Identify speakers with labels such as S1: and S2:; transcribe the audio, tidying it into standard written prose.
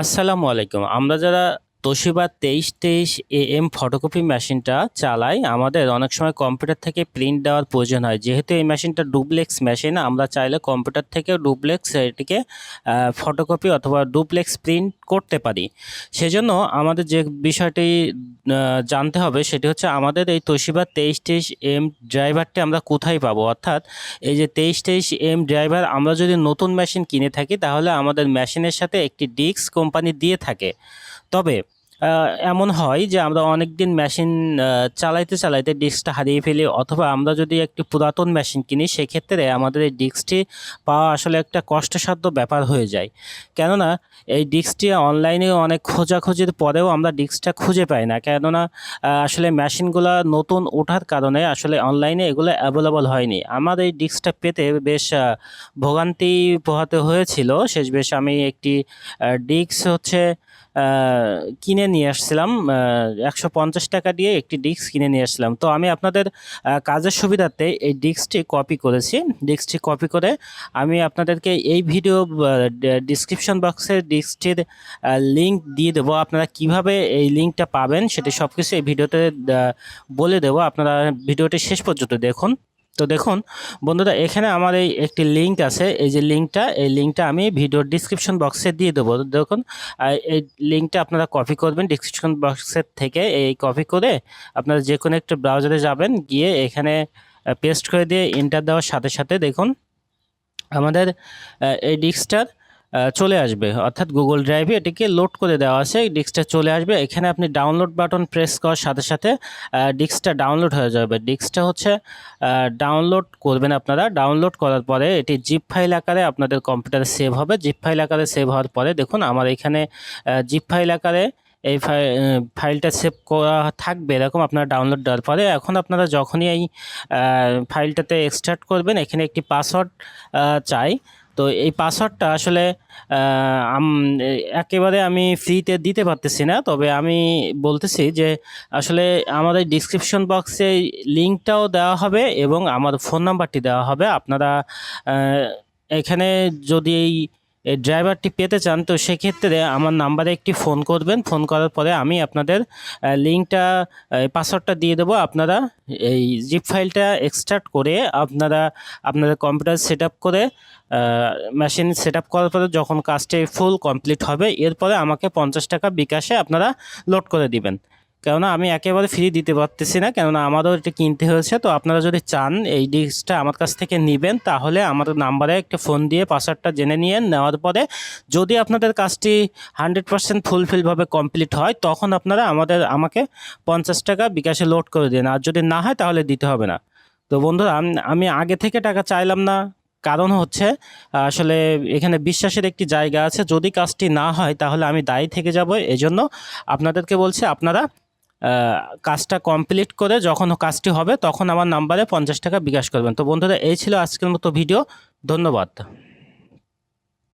S1: আসসালামু আলাইকুম। আমরা যারা তোশিবা 2323 AM ফটোকপি মেশিনটা চালাই, আমাদের অনেক সময় কম্পিউটার থেকে প্রিন্ট দেওয়ার প্রয়োজন হয়। যেহেতু এই মেশিনটা ডুপ্লেক্স মেশিন, আমরা চাইলে কম্পিউটার থেকে ডুপ্লেক্স এটিকে ফটোকপি অথবা ডুপ্লেক্স প্রিন্ট করতে পারি। সেজন্য আমাদের যে বিষয়টি জানতে হবে সেটি হচ্ছে আমাদের এই তোশিবা 2323M ড্রাইভারটি আমরা কোথায় পাবো। অর্থাৎ এই যে 2323M ড্রাইভার আমরা যদি নতুন মেশিন কিনে থাকি তাহলে আমাদের মেশিনের সাথে একটি ডিস্ক কোম্পানি দিয়ে থাকে। তবে এমন হয় যে আমরা অনেক দিন মেশিন চালাইতে চালাইতে ডিস্কটা হারিয়ে ফেলি, অথবা আমরা যদি একটি পুরাতন মেশিন কিনি সেক্ষেত্রে আমাদের এই ডিস্কটি পাওয়া আসলে একটা কষ্টসাধ্য ব্যাপার হয়ে যায়। কেননা এই ডিস্কটি অনলাইনে অনেক খোঁজাখুঁজির পরেও আমরা ডিস্কটা খুঁজে পাই না, কেননা আসলে মেশিনগুলো নতুন ওঠার কারণে আসলে অনলাইনে এগুলো অ্যাভেলেবল হয়নি। আমার এই ডিস্কটা পেতে বেশ ভোগান্তি পোহাতে হয়েছিল। শেষমেশ আমি একটি ডিস্ক হচ্ছে কিনে নিয়ে আসছিলাম। 150 টাকা দিয়ে একটি ডিস্ক কিনে নিয়ে আসছিলাম। তো আমি আপনাদের কাজের সুবিধার্থে এই ডিস্কটি কপি করেছি। ডিস্কটি কপি করে আমি আপনাদেরকে এই ভিডিও ডিসক্রিপশন বক্সে ডিস্কটির লিঙ্ক দিয়ে দেবো। আপনারা কিভাবে এই লিঙ্কটা পাবেন সেটি সব কিছু এই ভিডিওতে বলে দেবো। আপনারা ভিডিওটি শেষ পর্যন্ত দেখুন। তো দেখুন বন্ধুরা, এখানে আমার এই একটি লিঙ্ক আছে। এই যে লিঙ্কটা আমি ভিডিওর ডিসক্রিপশন বক্সে দিয়ে দেবো। দেখুন এই লিঙ্কটা আপনারা কপি করবেন ডিসক্রিপশন বক্সের থেকে। এই কপি করে আপনারা যে কোনো একটা ব্রাউজারে যাবেন, গিয়ে এখানে পেস্ট করে দিয়ে এন্টার দেওয়ার সাথে সাথে দেখুন আমাদের এই ডিস্কটার চলে আসবে। অর্থাৎ গুগল ড্রাইভে এটিকে লোড করে দেওয়া আছে, ডিস্কটা চলে আসবে। এখানে আপনি ডাউনলোড বাটন প্রেস করার সাথে সাথে ডিস্কটা ডাউনলোড হয়ে যাবে। ডিস্কটা হচ্ছে ডাউনলোড করবেন আপনারা। ডাউনলোড করার পরে এটি জিপ ফাইল আকারে আপনাদের কম্পিউটারে সেভ হবে। জিপ ফাইল আকারে সেভ হওয়ার পরে দেখুন আমার এখানে জিপ ফাইল আকারে এই ফাইলটা সেভ করা থাকবে এরকম আপনারা ডাউনলোড দেওয়ার পরে। এখন আপনারা যখনই এই ফাইলটাতে এক্সট্রাক্ট করবেন, এখানে একটি পাসওয়ার্ড চাই। তো এই পাসওয়ার্ডটা আসলে একেবারে আমি ফ্রিতে দিতে পারতেছি না, তবে আমি বলতেছি যে আসলে আমাদের ডিসক্রিপশন বক্সে লিঙ্কটাও দেওয়া হবে এবং আমার ফোন নাম্বারটি দেওয়া হবে। আপনারা এখানে যদি এই ড্রাইভারটি পেতে চান তো সেক্ষেত্রে আমার নাম্বারে একটি ফোন করবেন। ফোন করার পরে আমি আপনাদের লিঙ্কটা পাসওয়ার্ডটা দিয়ে দেবো। আপনারা এই জিপ ফাইলটা এক্সট্রাক্ট করে আপনারা আপনাদের কম্পিউটার সেট আপ করে মেশিন সেট আপ করার পরে যখন কাজটি ফুল কমপ্লিট হবে এরপরে আমাকে 50 টাকা বিকাশে আপনারা লোড করে দিবেন। কেননা আমি একেবারে ফ্রি দিতে পারতেছি না, কেননা আমারও এটা কিনতে হয়েছে। তো আপনারা যদি চান এই ডিস্কটা আমার কাছ থেকে নেবেন তাহলে আমার নাম্বারে একটা ফোন দিয়ে পাসওয়ার্ডটা জেনে নিয়ে নেওয়ার পরে যদি আপনাদের কাজটি 100% ফুলফিলভাবে কমপ্লিট হয় তখন আপনারা আমাকে 50 টাকা বিকাশে লোড করে দিন। আর যদি না হয় তাহলে দিতে হবে না। তো বন্ধুরা, আমি আগে থেকে টাকা চাইলাম না, কারণ হচ্ছে আসলে এখানে বিশ্বাসের একটি জায়গা আছে। যদি কাজটি না হয় তাহলে আমি দায়ী থেকে যাব। এজন্য আপনাদেরকে বলছি আপনারা কাজটা কমপ্লিট করে যখন কাজটি হবে তখন আমার নাম্বারে 50 টাকা বিকাশ করবেন। তো বন্ধুরা, এই ছিল আজকের মতো ভিডিও। ধন্যবাদ।